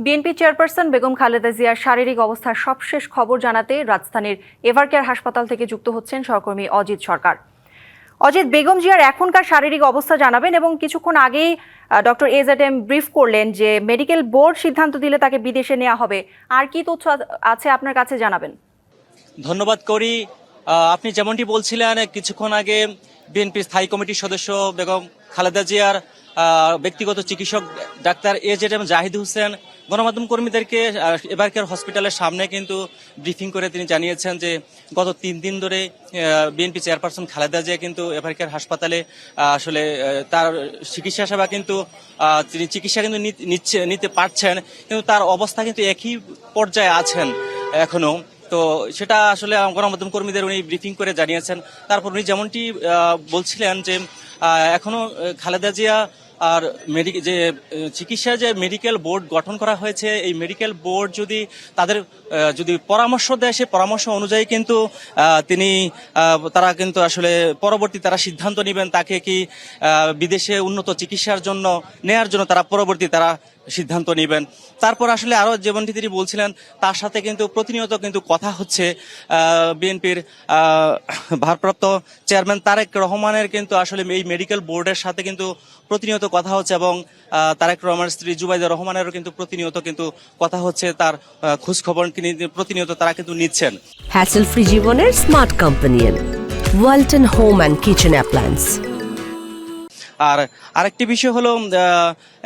BNP chairperson Begum Khaleda জিয়ার শারীরিক অবস্থার সবশেষ খবর জানাতে রাজধানীর এভারকেয়ার হাসপাতাল থেকে যুক্ত হচ্ছেন সহকর্মী অজিত সরকার। অজিত, বেগম জিয়ার এখনকার শারীরিক অবস্থা জানাবেন এবং কিছুক্ষণ আগেই ডক্টর এজেডএম ব্রিফ করলেন যে মেডিকেল বোর্ড সিদ্ধান্ত দিলে তাকে বিদেশে নেওয়া হবে। আর কি তথ্য আছে আপনার কাছে জানাবেন? ধন্যবাদ করি। আপনি যেমনটি বলছিলেন কিছুক্ষণ আগে বিএনপি স্থায়ী কমিটির সদস্য বেগম খালেদা জিয়ার ব্যক্তিগত চিকিৎসক ডাক্তার এজেডএম জাহিদ হোসেন গণমাধ্যম কর্মীদেরকে এভারকেয়ার হসপিটালের সামনে কিন্তু ব্রিফিং করে তিনি জানিয়েছেন যে গত 3 দিন ধরে বিএনপি চেয়ারপারসন খালেদা জিয়া কিন্তু এভারকেয়ার হাসপাতালে আসলে তার চিকিৎসা সেবা কিন্তু তিনি চিকিৎসা কিন্তু নিতে পারছেন, কিন্তু তার অবস্থা কিন্তু একই পর্যায়ে আছেন এখনো। তো সেটা আসলে গণমাধ্যম কর্মীদের উনি ব্রিফিং করে জানিয়েছেন। তারপর উনি যেমনটি বলছিলেন যে এখনো খালেদা জিয়া আর যে চিকিৎসার যে মেডিকেল বোর্ড গঠন করা হয়েছে, এই মেডিকেল বোর্ড যদি তাদের যদি পরামর্শ দেয়, সে পরামর্শ অনুযায়ী কিন্তু তারা কিন্তু আসলে পরবর্তী তারা সিদ্ধান্ত নেবেন তাকে কি বিদেশে উন্নত চিকিৎসার জন্য নেয়ার জন্য তারা পরবর্তী তারা সিদ্ধান্ত নেবেন। তারপর আসলে আরো যেমনটি তিনি বলছিলেন তার সাথে কিন্তু প্রতিনিয়ত কিন্তু কথা হচ্ছে বিএনপির ভারপ্রাপ্ত চেয়ারম্যান তারেক রহমানের কিন্তু আসলে এই মেডিকেল বোর্ডের সাথে কিন্তু প্রতিনিয়ত কথা হচ্ছে এবং তারেক রহমানের স্ত্রী জুবাইদা রহমানেরও কিন্তু প্রতিনিয়ত কিন্তু কথা হচ্ছে, তার খোঁজ খবর প্রতিনিয়ত তারা কিন্তু নিচ্ছেন। হ্যাসেল ফ্রি জীবনের smart companion Walton home and kitchen appliance. আর আরেকটি বিষয় হলো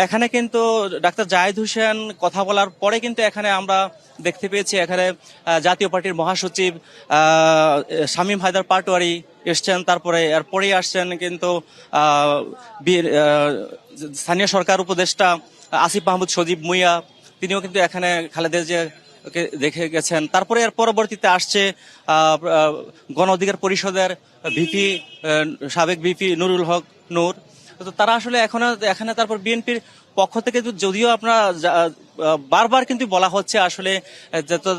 এখানে কিন্তু ডাক্তার জাহিদ হোসেন কথা বলার পরে কিন্তু এখানে আমরা দেখতে পেয়েছি এখানে জাতীয় পার্টির মহাসচিব শামীম হায়দার পাটোয়ারি এসছেন, তারপরে এরপরেই আসছেন কিন্তু স্থানীয় সরকার উপদেষ্টা আসিফ মাহমুদ সজীব মুইয়া, তিনিও কিন্তু এখানে খালেদা জিয়াকে দেখে গেছেন। তারপরে এর পরবর্তীতে আসছে গণ অধিকার পরিষদের ভিপি সাবেক ভিপি নুরুল হক নূর। তো তারা আসলে এখানে তারপর বিএনপির পক্ষ থেকে যদিও আপনারা বারবার কিন্তু বলা হচ্ছে আসলে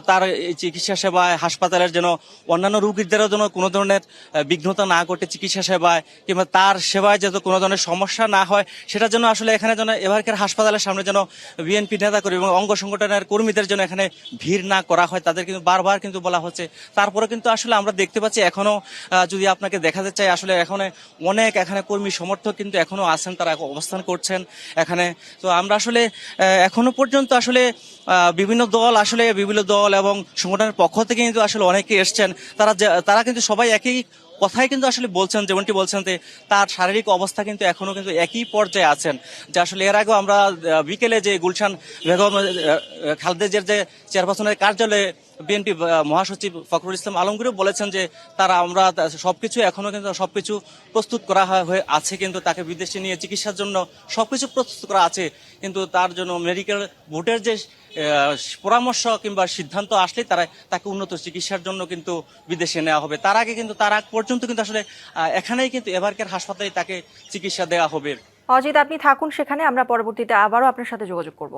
তার চিকিৎসা সেবায় হাসপাতালের যেন অন্যান্য রোগীদেরও যেন কোনো ধরনের বিঘ্নতা না ঘটে চিকিৎসা সেবায়, কিংবা তার সেবায় যাতে কোনো ধরনের সমস্যা না হয়, সেটার জন্য আসলে এখানে যেন এভারকেয়ার হাসপাতালের সামনে যেন বিএনপি নেতাকর্মী এবং অঙ্গ সংগঠনের কর্মীদের জন্য এখানে ভিড় না করা হয়, তাদের কিন্তু বারবার কিন্তু বলা হচ্ছে। তারপরে কিন্তু আসলে আমরা দেখতে পাচ্ছি এখনো যদি আপনাকে দেখাতে চাই আসলে অনেক এখানে কর্মী সমর্থক কিন্তু এখনো আছেন, তারা অবস্থান করছেন এখানে। তো আমরা আসলে এখনো পর্যন্ত আসলে বিভিন্ন দল এবং সংগঠনের পক্ষ থেকে কিন্তু আসলে অনেকে এসছেন, তারা কিন্তু সবাই একই কথাই কিন্তু আসলে বলছেন, যেমনটি বলছেন যে তার শারীরিক অবস্থা কিন্তু এখনো কিন্তু একই পর্যায়ে আছেন। যে আসলে এর আগেও আমরা বিকেলে যে গুলশান বেগম খালেদা জিয়ার যে চেয়ারপারসনের কার্যালয়ে বিএনপি মহাসচিব ফখরুল ইসলাম আলমগীরও বলেছেন যে আমরা সবকিছু এখনো কিন্তু সবকিছু প্রস্তুত করা হয়ে আছে, কিন্তু তাকে বিদেশে নিয়ে চিকিৎসার জন্য সবকিছু প্রস্তুত করা আছে, কিন্তু তার জন্য মেডিকেল বোর্ডের যে পরামর্শ কিংবা সিদ্ধান্ত আসলে তাকে উন্নত চিকিৎসার জন্য কিন্তু বিদেশে নেওয়া হবে। তার আগ পর্যন্ত কিন্তু আসলে এখানেই কিন্তু এভারকেয়ার হাসপাতালে তাকে চিকিৎসা দেওয়া হবে। অজিত, আপনি থাকুন সেখানে, আমরা পরবর্তীতে আবারও আপনার সাথে যোগাযোগ করব।